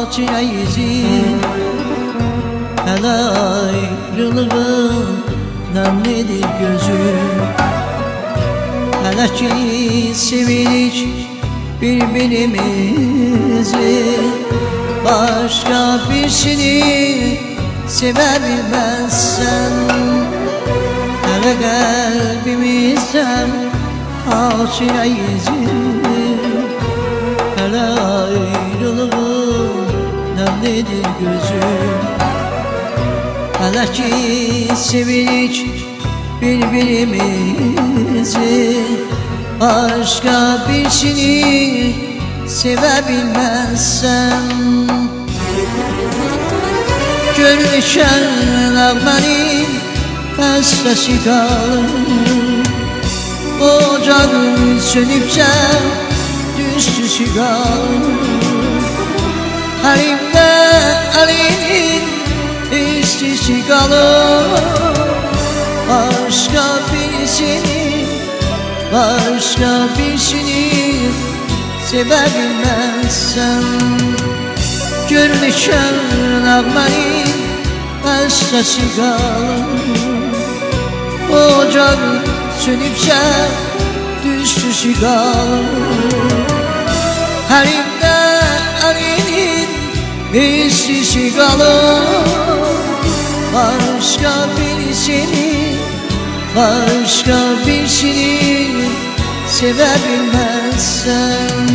acıya izin. Hele ayrılığın nemlidir gözüm. Hele ki sevirik birbirimizi, başka birisini sevebilmezsen. Hele kalbimizden acıya izin. Hele ayrılığın nemlidir gözüm. Hele ki sevirik birbirimizi, başka birisini sevebilmezsen. Gönlüşen ağlarım, hastası kalır. Ocağın sönüpse düstüsü kalır. Halimde alimin istisi kalır. Başka birisini sevebilmezsen. Gönlüşen ağlarım, hastası kalır. Ocağın sönüpse düstüsü kalır. Halimde alimin istisi kalır. Başka birisini sevebilmezsen.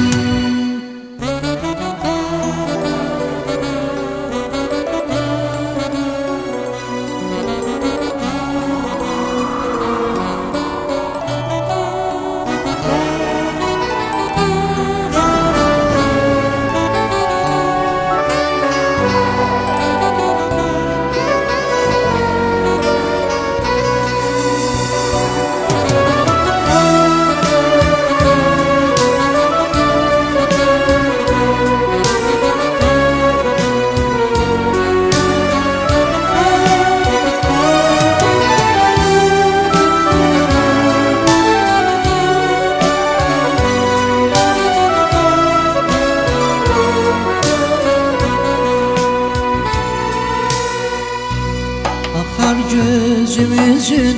Akar gözümüzün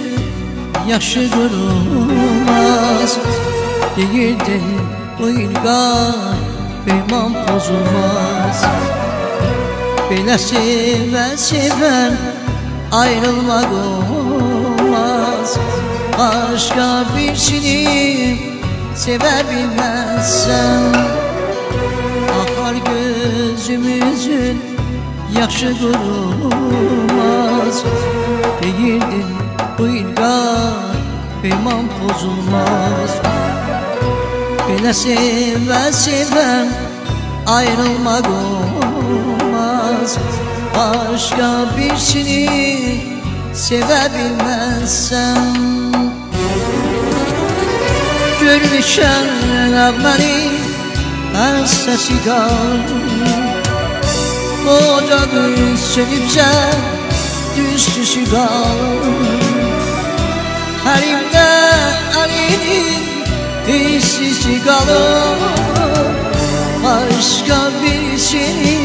yaşı durulmaz. Değildir bu ilgah peyman bozulmaz. Belə seven ayrılmak olmaz. Başka birisini sevebilmezsen. Akar gözümüzün yaşı durulmaz. Değildir bu ilgah peyman bozulmaz. Belə seven ayrılmak olmaz. Başka birisini sevebilmezsen. Gönlüşen ağlarım, hastası kalır. Ocağın sönüpse düstüsü kalır. Halimde alimin istisi kalır. Başka birisini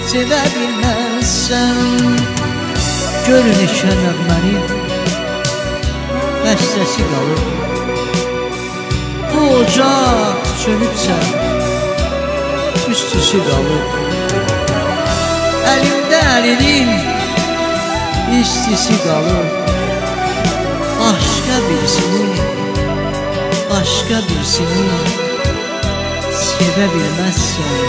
sevebilmezsen. Görünüşen ağlarım, hastası kalır. Ocaq sönüpse üstüsü kalır. Elimde elinin istisi kalır. Başka birisini sevebilmezsen.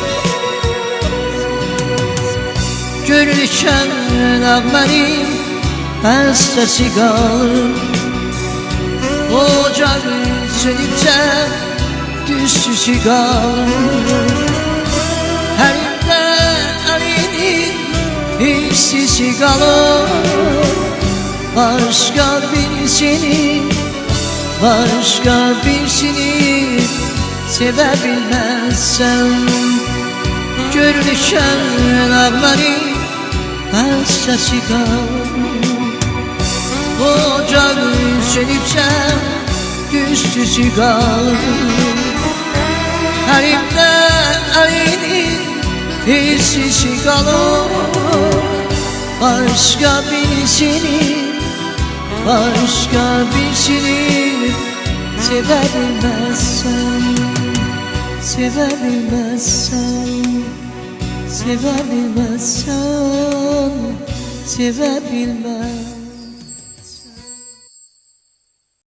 Gönlüşen ağlarım, hastası kalır. Ocağın sönüpse düstüsü kalır. Halimde alimin istisi kalır. Başka birisini sevebilmezsen. Gönlüşen ağlarım, hastası kalır. Ocağın sönüpse düstüsü kalır. Elimde elinin hiç kalır. Başka birisini sevebilmezsen, sevebilmezsen, sevebilmezsen, sevebilmez.